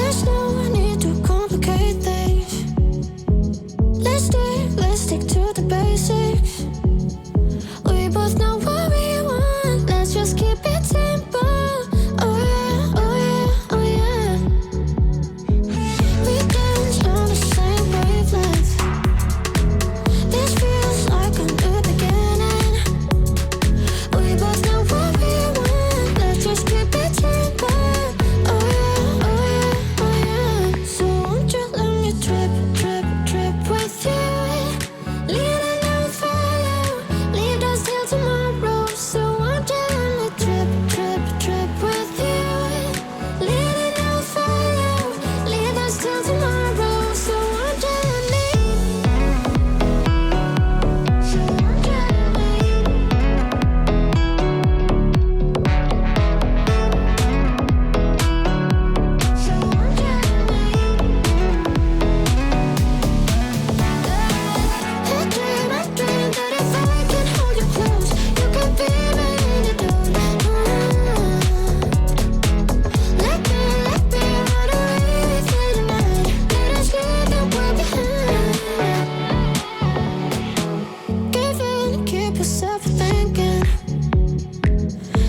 There's no need to complicate things. Let's stick to the basics. We both know what we want. Let's just keep it simple. Oh yeah, oh yeah, oh yeah. We dance on the same wavelength. This feels like a new beginning. We both know what we want. Let's just keep it simple. Oh yeah, oh yeah, oh yeah. So won't you let me trip with you? Leading out for you. Leave us till tomorrow. So won't you let me trip with you? Leading out for you. Leave us till tomorrow. So won't you let me? So won't you let me? So won't you let me? I dream that if I can hold you close, you can be my antidote. Let me run away through the night. Let us leave the world behind. Give in, keep yourself thinking.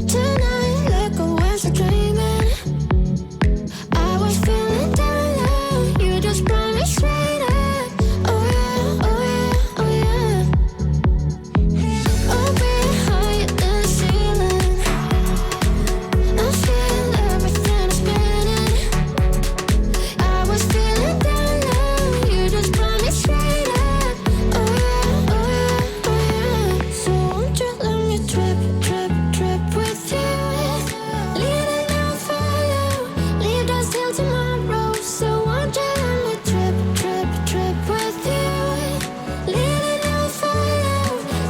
Tonight, let go as you're dreaming. I was feeling down low, you just brought me straight up. Oh yeah, oh yeah, oh yeah. Oh, we're higher than the ceiling. I feel everything is spinning. I was feeling down low, you just brought me straight up. Oh yeah, oh yeah, oh yeah. So won't you let me trip with you? Leading out for you. Leave us till tomorrow. So won't you let me trip with you? Leading out for you.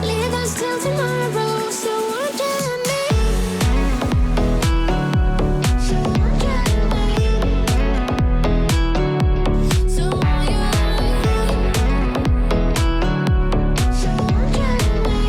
Leave us till tomorrow. So won't you let me? So won't you let me? So won't you let me? So won't you let me?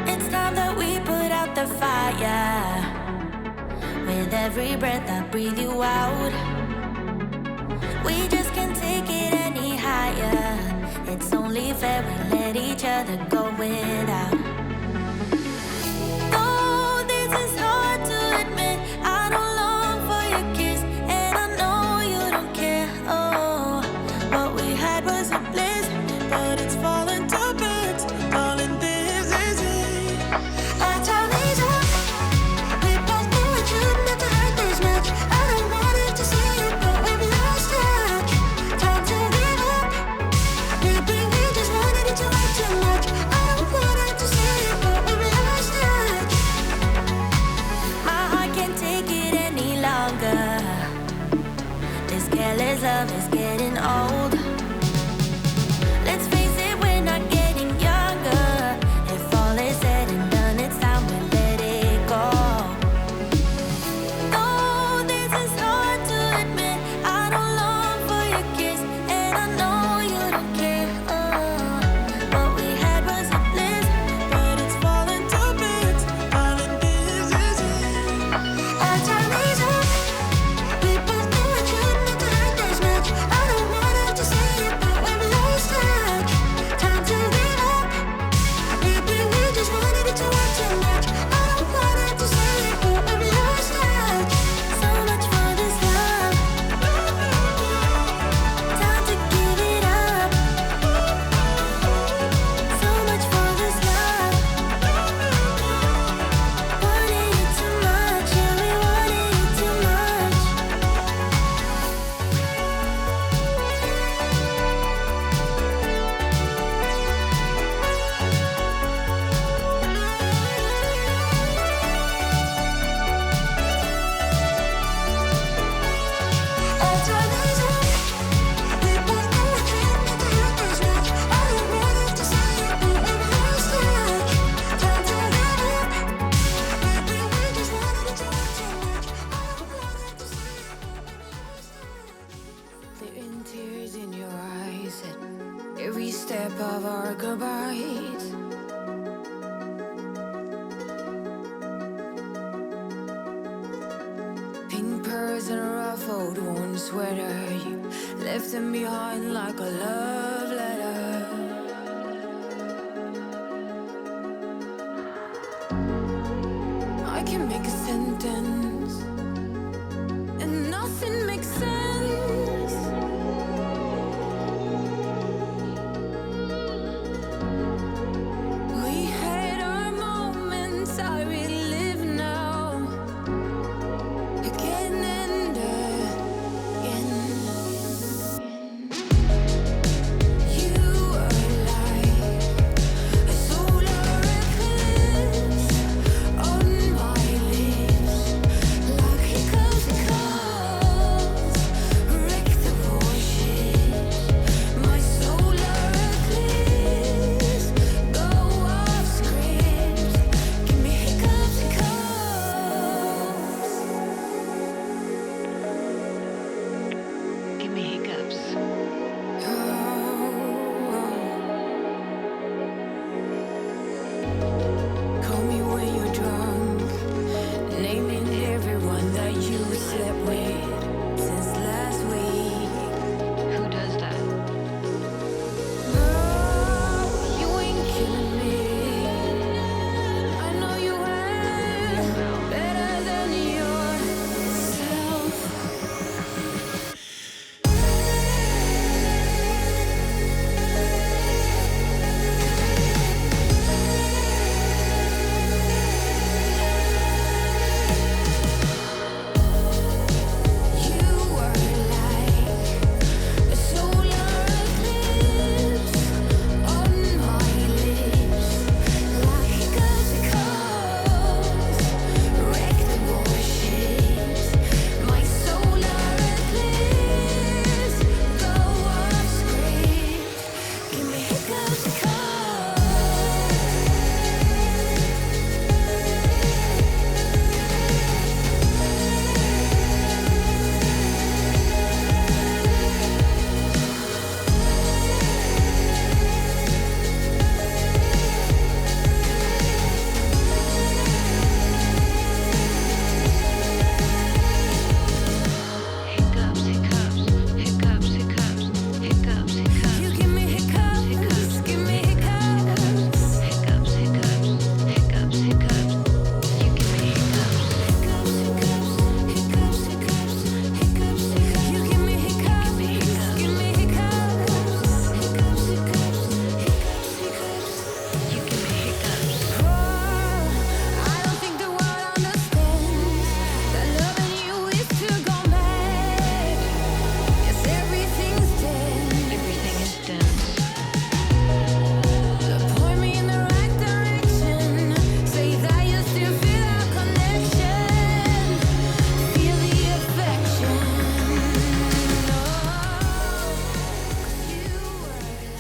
It's time that we put out the fire. With every breath I breathe you out. We just can't take it any higher. It's only fair we let each other go without. Oh, this is hard to admit. I don't long for your kiss, and I know you don't care. Oh, what we had was a bliss, but it's falling to bits. Darling, this is it. Our time is up. We both knew it shouldn't have to hurt this much. I don't want it to see it, but we've lost touch. Time to give up. Maybe we just wanted it to hurt too much. I don't want it to see it, but we've lost touch. My heart can't take it any longer. This careless love is getting old. Let's face it, we're not getting younger. If all is said and done, it's time we let it go. Oh, this is hard to admit. I don't long for your kiss, and I know you don't care. Oh, what we had was a bliss, but it's falling to bits. Darling, this is it. Our time is up. We both knew it shouldn't have to hurt this much. I don't want it to see tears in your eyes at every step of our goodbyes. Pink pearls and a ruffled worn sweater, you left them behind like a love letter. I can make a sentence and nothing makes sense. We had our moments, I relive now, again and again. You were like a solar eclipse on my lips, like hiccups and coughs, wreck the voices. My solar eclipse, go off script, give me hiccups and coughs. Give me hiccups. Call me when you're drunk, naming everyone that you slept with since last week. Who does that? Girl, you ain't killing me. I know you have better than yourself. You were like a solar eclipse on my lips, like hiccups and coughs, wreck the voices. My solar eclipse, go off script, give me hiccups and coughs. Hiccups, hiccups, hiccups, hiccups, hiccups, hiccups. You give me hiccups, give me hiccups. Hiccups, hiccups, hiccups, hiccups. You give me hiccups. Hiccups, hiccups, hiccups, hiccups, hiccups. You give me hiccups, give me hiccups. Hiccups, hiccups, hiccups, hiccups. You give me hiccups. Oh, I don't think the world understands that loving you is to go mad. Yes, everything's dead. Everything is dense. Point me in the right direction. Say that you still feel our connection. Feel the affection. Oh, 'cause you were like.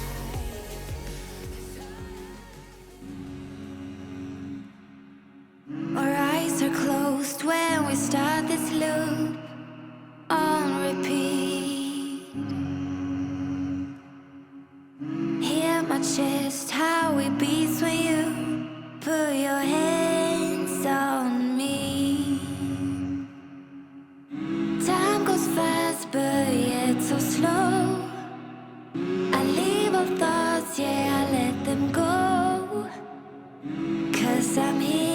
Our eyes are closed when we start this loop on repeat. Hear my chest, how it beats when you put your hands on me. Time goes fast, but yet so slow. I leave all thoughts, yeah, I let them go. 'Cause I'm here